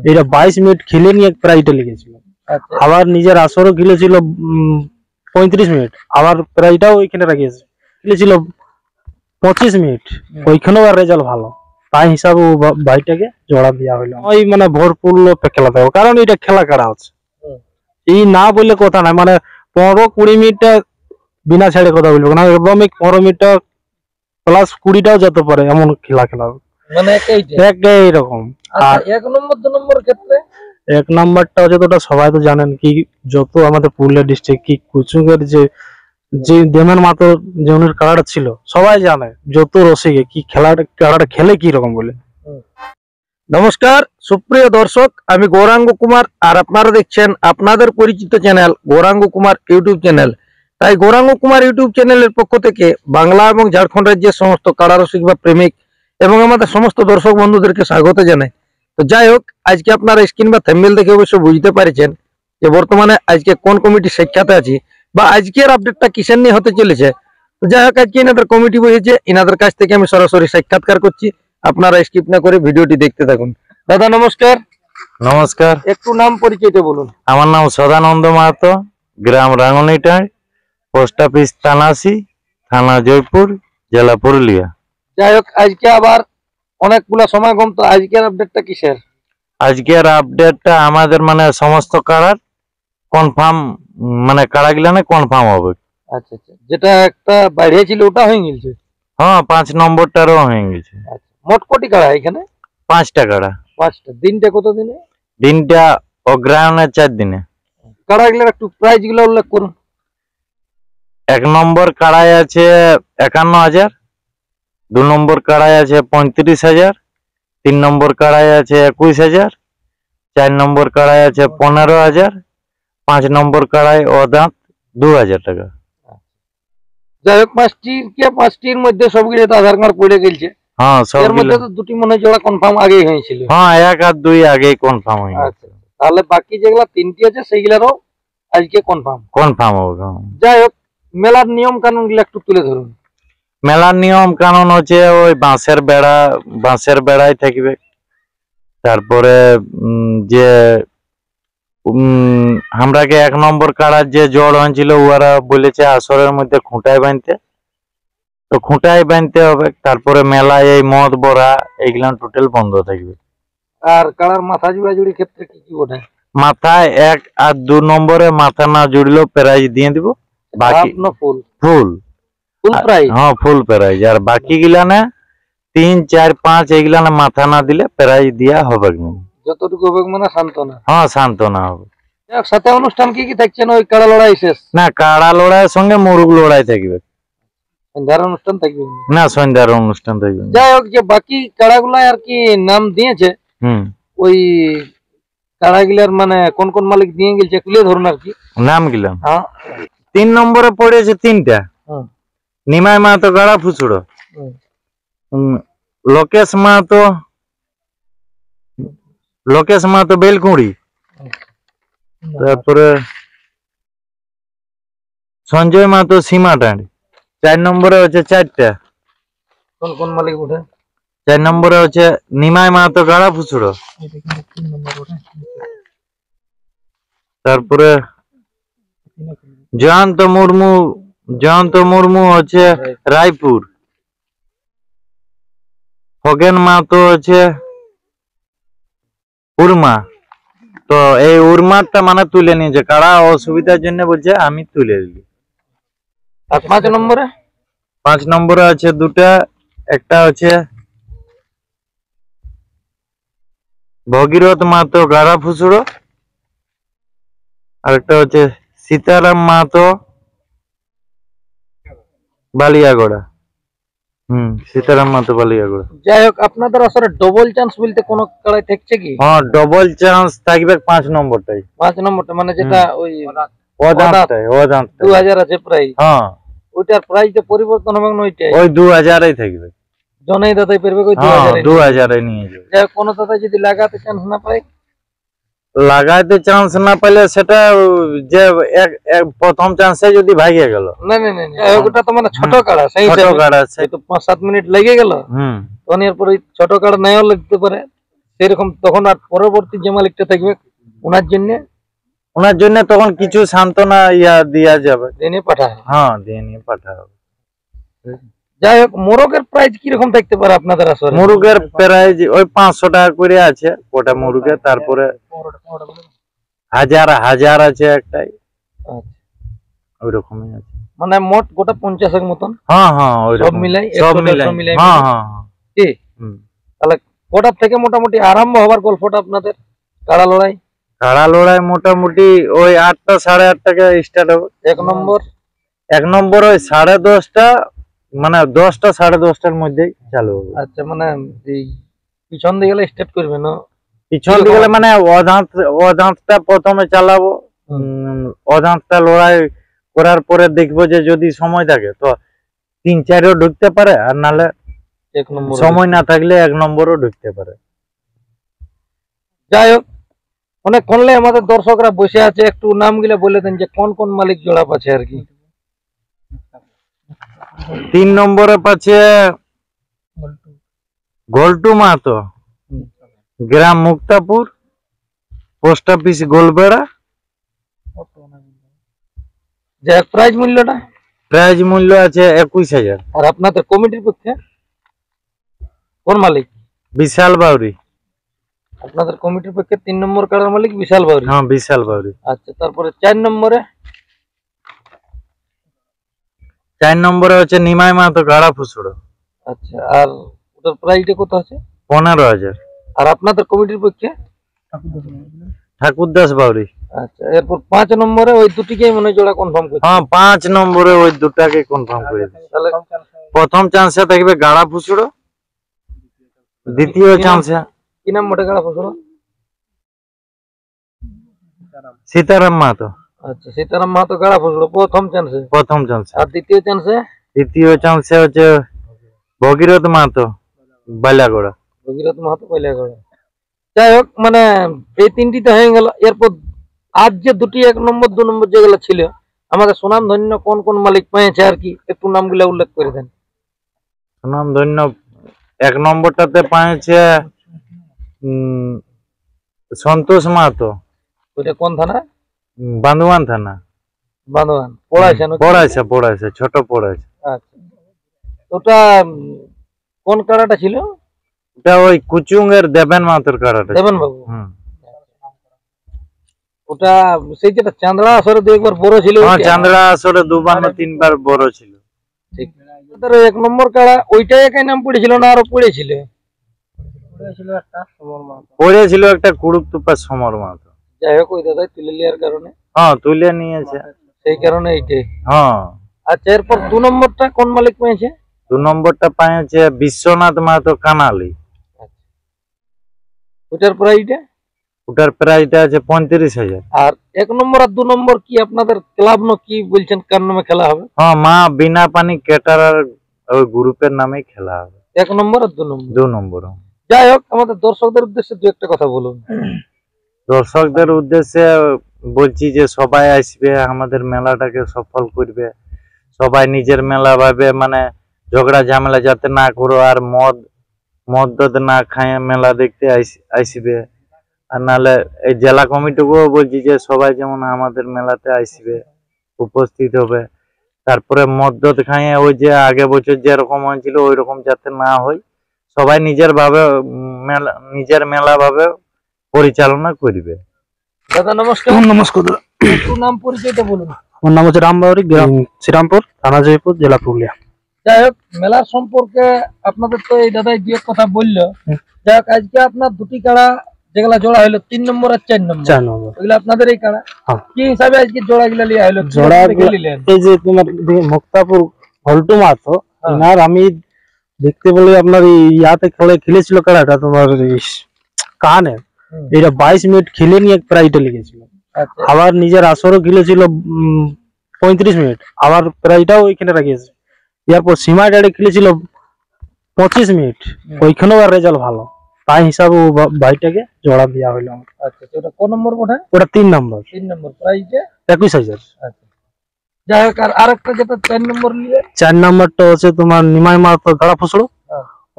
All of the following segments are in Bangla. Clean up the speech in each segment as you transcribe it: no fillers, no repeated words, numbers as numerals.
এটা 22 মিনিট খেলে নিয়ে প্রাইজটা লিখেছিল। আবার নিজের আসরও খেলেছিল 35 মিনিট, আবার প্রাইজটাও ওইখানে রাখিয়েছে, খেলেছিল 25 মিনিট, ওইখানেও আর রেজাল্ট ভালো। তাই হিসাবে ও ভাইটাকে জোড়া দেওয়া হইলো। ওই মানে ভরপুর খেলা দেবো, কারণ এটা খেলা কারা আছে এই না বললে কথা নাই, মানে 15-20 মিনিটটা বিনা ছেড়ে কথা বলবো না, একদম 15 মিনিটটা প্লাস 20টাও যেতে পারে এমন খেলা মানে এইরকম। আর এক নম্বর 2 নম্বর ক্ষেত্রে 1 নাম্বারটা যতটা সবাই তো জানেন কি, যত আমাদের পুরুলিয়া ডিস্ট্রিক্ট কি কুচুঙ্গের যে দেমের মাতো যে উনি কাড়াটা ছিল সবাই জানে, যত রসিকে কি কাড়াটা খেলে কি রকম বলে। নমস্কার সুপ্রিয় দর্শক, আমি গৌরাঙ্গ কুমার আর আপনারা দেখছেন আপনাদের পরিচিত channel Gouranga Kumar YouTube channel. তাই গৌরাঙ্গ কুমার ইউটিউব চ্যানেলের পক্ষ থেকে বাংলা এবং ঝাড়খণ্ড রাজ্যের সমস্ত কাড়া রসিক বা প্রেমিক এবং আমাদের সমস্ত দর্শক বন্ধুদেরকে স্বাগত জানাই। তো যাই হোক, আজকে আপনারা স্ক্রিন বা থাম্বনেল দেখে অবশ্য বুঝতে পারছেন যে বর্তমানে আজকে কোন কমিটির সাক্ষাতে আছি বা আজকের আপডেটটা কিসের নিয়ে হতে চলেছে। তো যাই হোক, আজকে এনাদের কমিটি বসেছে, এনাদের কাছ থেকে আমি সরাসরি সাক্ষাৎকার করছি, আপনারা স্কিপ না করে ভিডিওটি দেখতে থাকুন। দাদা নমস্কার। নমস্কার। একটু নাম পরিচয়টা বলুন। আমার নাম সদানন্দ মাহাতো, গ্রাম রাঙ্গনিটায়, পোস্ট অফিস তানাসি, থানা জয়পুর, জেলা পুরুলিয়া। যাই হোক, আজকে আবার অনেকগুলো সময় কম, তো আজকের আপডেটটা কিসের? আজকের আপডেটটা আমাদের মানে সমস্ত কাড়ার কনফার্ম, মানে কাড়া গিলানে কনফার্ম হবে। আচ্ছা আচ্ছা, যেটা একটা বাইরে ছিল ওটা হয়ে গেছে? হ্যাঁ, 5 নম্বরটারও হয়ে গেছে। আচ্ছা, মোট কটি কাড়া এখানে? 5টা কাড়া। 5টা। দিনটা কত দিনে? দিনটা অগ্রায়ণের 4 দিনে। কাড়া গুলার একটু প্রাইস গুলো উল্লেখ করুন। 1 নম্বর কাড়াই আছে 51,000, 2 নম্বর কাড়াই আছে 35,000, 3 নম্বর কাড়াই আছে 21,000, 4 নম্বর কাড়াই আছে 15,000, 5 নম্বর কাড়াই অদাঁত 2,000 টাকা। যাই হোক, 5টির মধ্যে সবগুলো তো আধার কার্ড পড়ে গেছে। হ্যাঁ, এর মধ্যে তো 2টি মনে হয় জোড়া কনফার্ম আগেই হয়েছিল। হ্যাঁ, 1 আর 2 আগেই কনফার্ম হয়ে গেছে। তাহলে বাকি যেগুলা 3টি আছে সেইগুলারও আজকে কনফার্ম হবে। যাই হোক, মেলার নিয়ম কানুন গুলো একটু তুলে ধরুন। মেলার নিয়ম কানুন হচ্ছে ওই বাঁশের বেড়ায় থাকবে। তারপরে যে আমরাকে 1 নম্বর কাড়ার যে জড় হয়েছিল ওরা বলেছে আসরের মধ্যে খুঁটায় বাঁধতে, তো খুঁটায় বাঁধতে হবে। তারপরে মেলায় এই মদ বড়া এইগুলা টোটাল বন্ধ থাকবে। আর কাড়ার মাথা জুড়াজুড়ির ক্ষেত্রে কি কি ওঠে? মাথায় 1 আর 2 নম্বরে মাথা না জুড়লেও প্রাইজ দিয়ে দিব। বাকি ফুল প্রাইজ। হ্যাঁ, ফুল প্রাইজ। আর বাকি গিলানে 3, 4, 5 এইগুলা মাথা না দিলে প্রাইজ দেওয়া হবে না। যতটুকু হবে মানে সান্ত্বনা। হ্যাঁ, সান্ত্বনা হবে। সাথে অনুষ্ঠান কি কি থাকছে না? ওই কাড়া লড়াই শেষ? না, কাড়া লড়াইয়ের সঙ্গে মুরুগ লড়াই থাকবে। সন্ধ্যার অনুষ্ঠান থাকবে না? সন্ধ্যার অনুষ্ঠান থাকবে। যাই হোক, যে বাকি কাড়াগুলা আর কি নাম দিয়েছে, ওই কাড়াগুলার মানে কোন কোন মালিক দিয়ে গেছে তুলে ধরুন আর কি নাম গিলাম। 3 নম্বরে পড়েছে 3টা। নিমাই মাহাতো গাড়া ফুচুড়ো, লোকেশ মাহাতো বেলকুড়ি, তারপরে সঞ্জয় মাহাতো সীমাটাঁড়ি। 4 নম্বরে হচ্ছে 4টা। কোন কোন মালিক ওঠে? 4 নম্বরে হচ্ছে নিমাই মাহাতো গাড়া ফুচুড়ো, তারপরে জয়ন্ত মুর্মু হচ্ছে রায়পুর, খগেন মাহাতো হচ্ছে উর্মা। তো এই উর্মারটা মানে তুলে নিয়েছে, কারা অসুবিধার জন্য বলছে আমি তুলে দিলি। আর 5 নম্বরে? 5 নম্বরে আছে 2টা, একটা হচ্ছে ভগীরথ মাহাতো গাড়া ফুসুড়ো, আর একটা হচ্ছে সীতারাম মাহাতো বালিয়াগড়া। সীতারাম মাহাতো বালিয়াগড়া। যাই হোক, আপনাদের আসলে ডবল চান্স বলতে কোন কাড়াই থাকছে কি? হ্যাঁ, ডবল চান্স থাকবে 5 নম্বরটাই। 5 নম্বরটা মানে যেটা ওই অদাঁতটাই 2000 আছে প্রাইস। হ্যাঁ, ওইটার প্রাইস তো পরিবর্তন হবে না? ওইটাই ওই 2000 থাকবে। জনেই দাদাই পারবে ওই 2000 নিয়ে যাবে। যাই হোক, কোন দাদা যদি লাগাতে চান্স না পায়? লাগাইতে চান্স না পাইলে সেটা যে প্রথম চান্সে যদি ভাগিয়ে গেল। না, ওটা তো মানে ছোট কাড়া, সেই ছোট কাড়া, সেই তো 5-7 মিনিট লেগে গেল। তখন এরপর ছোট কাড়া নাও লাগতে পারে। সেরকম তখন আর পরবর্তী যে মালিকটা থাকবে ওনার জন্য তখন কিছু সান্ত্বনা দেওয়া যাবে, দিয়ে পাঠায়। হ্যাঁ, দিয়ে পাঠা হবে। যাই হোক, মোরগের প্রাইস কিরকম থাকতে পারে আপনাদের আসলে? মোরগের প্রাইস ওই 500 টাকা করে আছে গোটা মুরগে, তারপরে হাজার আছে একটাই, ওই রকমই আছে। মানে মোট গোটা 50 এর মতন। হ্যাঁ, সব মিলাই 100 মিলাই। হ্যাঁ, কি তাহলে গোটা থেকে মোটামুটি আরম্ভ হবার গল্পটা আপনাদের কাড়া লড়াই মোটামুটি ওই 8টা 8:30 টাকা স্টার্ট হবে। এক নম্বর ওই 10:30টা, মানে 10টা 10:30টার মধ্যেই চালু হবে। আচ্ছা, মানে পিছন দিকে গেলে স্টার্ট করবে না? পিছন দিকে গেলে মানে অদাঁতটা প্রথমে চালাবো। অদাঁতটা লড়াই করার পরে দেখবো যে যদি সময় থাকে তো 3-4ও ঢুকতে পারে, আর নাহলে সময় না থাকলে 1 নম্বরও ঢুকতে পারে। যাই হোক, অনেকক্ষণলে আমাদের দর্শকরা বসে আছে, একটু নামগুলো বলে দেন যে কোন কোন মালিক জোড়া পাচ্ছে আর কি। 3 নম্বরে পাচ্ছে গোলটু মাহাতো, গ্রাম মুক্তাপুর, পোস্ট অফিস গোলবেড়া। যে প্রাইজ মূল্য আছে 21,000। আর আপনাদের কমিটির পক্ষে কোন মালিক? বিশাল বাউরি। আপনাদের কমিটির পক্ষে 3 নম্বর কাড়ার মালিক বিশাল বাউরি। হ্যাঁ, বিশাল বাউরি। আচ্ছা, তারপরে 4 নম্বরে হচ্ছে নিমাই মাহাতো গাড়া ফুসুড়ো। আচ্ছা, আর ওটার প্রাইসটা কত আছে? 15,000। আর আপনাদের কমিটির পক্ষে ঠাকুরদাস বাউরি। আচ্ছা, এরপর 5 নম্বরে ওই দুটিকে মনে জোড়া কনফার্ম করছে। হ্যাঁ, 5 নম্বরে ওই দুটাকে কনফার্ম করে দিয়েছে। তাহলে প্রথম চান্সে থাকবে গাড়া ফুসুড়ো, দ্বিতীয় চান্সে কি নাম মোটে গাড়া ফুসুড়ো? সীতারাম মাহাতো। আচ্ছা, সীতারাম মাহাতো গাড়া ফুসুড়ো প্রথম চান্সে। আর দ্বিতীয় চান্সে হচ্ছে ভগীরথ মাহাতো বাইলাগড়া। যাই হোক, মানে এই 3টি তো হয়ে গেল। এরপর আজ যে দুটি 1 নম্বর 2 নম্বর যেগুলো ছিল, আমাদের সুনাম ধন্য কোন কোন মালিক পেয়েছে আর কি, একটু নামগুলো উল্লেখ করে দেন। সুনাম ধন্য 1 নম্বরটাতে পেয়েছে সন্তোষ মাহাতো। ওইটা কোন থানা? বান্দোয়ান থানা। পড়াইছে ছোট পড়াইছে। আচ্ছা, ওটা কোন কাড়াটা ছিল? ওটা ওই কুচুঙ্গের দেবেন মাহাতোর কাড়াটা। দেবেন বাবু। ওটা সেই যেটা চাঁদড়া আসরে 2 বড় ছিল। হ্যাঁ, চাঁদড়া আসরে 2বার না 3বার বড় ছিল। ঠিক। তার 1 নম্বর কাড়া ওইটাই একই নাম পড়েছিল না আরো পড়েছিল? পড়েছিল একটা কুড়ুকতুপা সমর মাহাতো। যাই হোক, ওই দাদাই তুলে নেওয়ার কারণে। হ্যাঁ, তুলে নিয়েছে, সেই কারণে এইটাই। হ্যাঁ। আচ্ছা, এরপর 2 নম্বরটা কোন মালিক পেয়েছে? 2 নম্বরটা পেয়েছে বিশ্বনাথ মাহাতো কানালি। ওটার প্রাইসটা আছে 35,000। আর 1 নম্বর আর 2 নম্বর কি আপনাদের ক্লাব কি বলছেন কার নামে খেলা হবে? হ্যাঁ, মা বিনা পানি ক্যাটারার ওই গ্রুপের নামে খেলা হবে। 1 নম্বর আর 2 নম্বর। যাই হোক, আমাদের দর্শকদের উদ্দেশ্যে 2-1টা কথা বলুন। দর্শকদের উদ্দেশ্যে বলছি যে সবাই আসবে, আমাদের মেলাটাকে সফল করবে। সবাই নিজের মেলা ভাবে, মানে ঝগড়া ঝামেলা যাতে না করো, আর মদ না খায় মেলা দেখতে আসবে। আর নাহলে এই জেলা কমিটিকেও বলছি যে সবাই যেমন আমাদের মেলাতে আসবে, উপস্থিত হবে। তারপরে মদ খাইয়ে ওই যে আগে বছর যেরকম হয়েছিল ওই রকম যাতে না হয়, সবাই নিজের মেলা ভাবে পরিচালনা করবে। দাদা নমস্কার। নমস্কার দাদা। একটু নাম পরিচয়টা বলুন। আমার নাম হচ্ছে রামবাউরি, গ্রাম শ্রীরামপুর, থানা জয়পুর, জেলা পুরুলিয়া। যাই হোক, মেলার সম্পর্কে আপনাদের তো এই দাদাই 2 কথা বললো। যাই হোক, আজকে আপনার দুটি কাড়া যেগুলা জোড়া হলো 3 নম্বর আর 4 নম্বর, ওগুলো আপনাদের এই কাড়া কি হিসাবে আজকে জোড়া গুলা লিয়া হলো? এই যে তোমার মুক্তাপুর গোলটু মাহাতো, আর আমি দেখতে বলে আপনার ইয়াতে খেলেছিল কাড়াটা তোমার কানে, এটা 22 মিনিট খেলে নিয়ে প্রাইজটা লিখেছিল। আবার নিজের আসরও খেলেছিল 35 মিনিট, আবার প্রাইজটাও ওইখানে রাখিয়েছে। এরপর সীমা ডাড়ে খেলেছিল 25 মিনিট, ওইখানেও রেজাল্ট ভালো, তাই হিসাবে ভাইটাকে জোড়া দেওয়া হইলো। আচ্ছা, ওটা কোন নম্বর? ওটা 3 নম্বর। প্রাইজটা 21,000। আচ্ছা, যাই হোক, আর আরেকটা যেটা 4 নম্বর নিয়ে, 4 নম্বরটা হচ্ছে তোমার নিমাই মাহাতো গাড়া ফুসড়ো,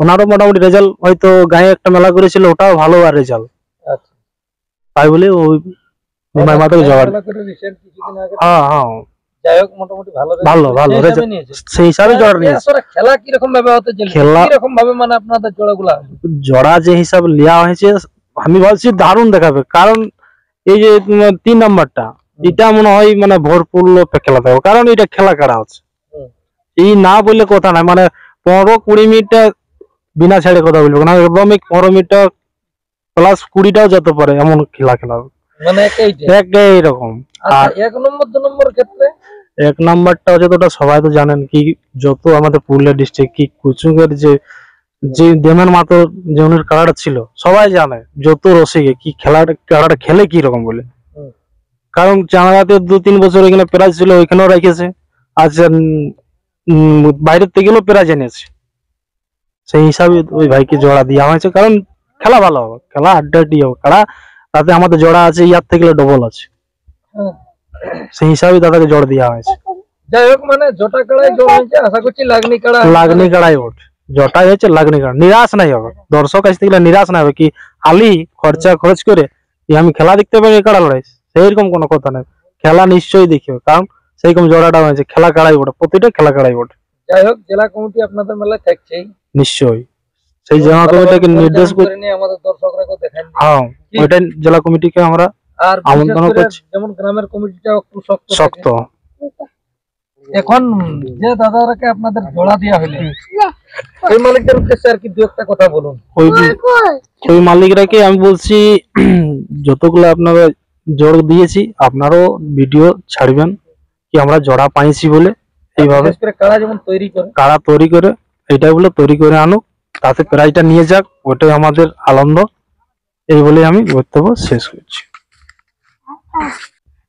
ওনারও মোটামুটি রেজাল্ট, হয়তো গায়ে একটা মেলা করেছিল, ওটাও ভালো আর রেজাল্ট, আচ্ছা তাই বলে ওই নিমাই মাতাকে জোগাড়। হ্যাঁ হ্যাঁ, যাই হোক মোটামুটি ভালো ভালো ভালো রেজাল্ট, সেই হিসাবে জোড়া নিয়েছে। খেলা কিরকম ভাবে হতে চলছে, খেলা কিরকম ভাবে মানে আপনাদের জোড়াগুলা জোড়া যে হিসাবে নেওয়া হয়েছে আমি ভাবছি দারুণ দেখাবে, কারণ এই যে তোমার 3 নাম্বারটা এটা মনে হয় মানে ভরপুর খেলা দেবো, কারণ এটা খেলা কাড়া আছে, এই না বললে কথা নাই, মানে 15-20 মিনিট বিনা ছেড়ে কথা বলবো না, একদম 15 মিনিট প্লাস 20টাও যেতে পারে এমন খেলা খেলাবে, মানে এইরকম। আর 1 নম্বর 2 নম্বর ক্ষেত্রে 1 নাম্বারটা যতটা সবাই তো জানেন, কি যত আমাদের পুরুলিয়া ডিস্ট্রিক্ট কি কুচুঙ্গের যে যে দেমের মাতো যে উনি কাড়াটা ছিল সবাই জানে, যত রসিকে কি কাড়াটা খেলে কি রকম বলে, কারণ চাঁড়াতে 2-3 বছর এখানে প্রাইজ ছিল, ওইখানেও রেখেছে, আজ বাইরের থেকে গেলেও প্রাইজ এনেছে, সেই হিসাবে ওই ভাইকে জোড়া দেওয়া হয়েছে, কারণ খেলা ভালো হবে, খেলা আড্ডাটি হবে, কাড়া তাতে আমাদের জোড়া আছে, ইয়ার থেকে ডবল আছে, সেই হিসাবে দাদাকে জোড় দেওয়া হয়েছে। যাই হোক মানে জটা কাড়াই জোড় হয়েছে, আশা করছি লাগনি কাড়াই ওঠ, জটাই হচ্ছে লাগনি কাড়া, নিরাশ নাই হবে, দর্শক কাছ থেকে নিরাশ না হবে কি খালি খরচ করে আমি খেলা দেখতে পাই কাড়া লড়াই, সেইরকম কোনো কথা নাই, খেলা নিশ্চয়ই দেখিও, কারণ সেইরকম জোড়াটা হয়েছে, খেলা কাড়াই ওঠে, প্রতিটা খেলা কাড়াই ওঠে। যাই হোক জেলা কমিটি আপনাদের মেলায় থাকছেই নিশ্চয়ই, সেই জেলা কমিটিকে নির্দেশ করে নিয়ে আমাদের দর্শকরাকে দেখান। হ্যাঁ, ওইটা জেলা কমিটিকে আমরা আর আমন্ত্রণ করছি, যেমন গ্রামের কমিটিটা একটু শক্ত। এখন যে দাদারাকে আপনাদের জোড়া দেওয়া হলো, ওই মালিকদের উদ্দেশ্যে আর কি দু একটা কথা বলুন। ওই মালিকরাকে আমি বলছি, যতগুলো আপনারা জোড় দিয়েছি আপনারও ভিডিও ছাড়বেন, কি আমরা জোড়া পাইছি বলে, এইভাবে কাড়া যেমন তৈরি করে এইটা বলে তৈরি করে আনুক, তাতে প্রাইজটা নিয়ে যাক, ওটাই আমাদের আনন্দ, এই বলে আমি বক্তব্য শেষ করছি।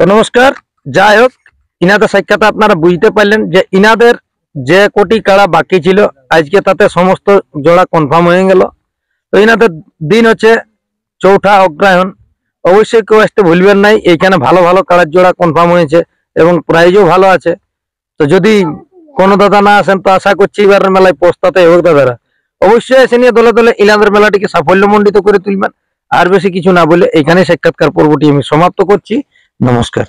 তো নমস্কার। যাই হোক ইনাদের সাক্ষাৎ আপনারা বুঝতে পারলেন যে ইনাদের যে কোটি কাড়া বাকি ছিল আজকে তাতে সমস্ত জোড়া কনফার্ম হয়ে গেল। তো ইনাদের দিন হচ্ছে 4ঠা অগ্রহায়ণ, অবশ্যই কেউ আসতে ভুলবেন নাই, এইখানে ভালো ভালো কাড়ার জোড়া কনফার্ম হয়েছে এবং প্রাইজও ভালো আছে। তো যদি কোনো দাদা না আসেন তো আশা করছি এবারের মেলায় পৌঁছাতে হোক দাদারা, অবশ্যই এসে নিয়ে দলে দলে ইনাদের মেলাটিকে সাফল্যমণ্ডিত করে তুলবেন। আর বেশি কিছু না বলে এখানে সাক্ষাৎকার পর্বটি আমি সমাপ্ত করছি। নমস্কার।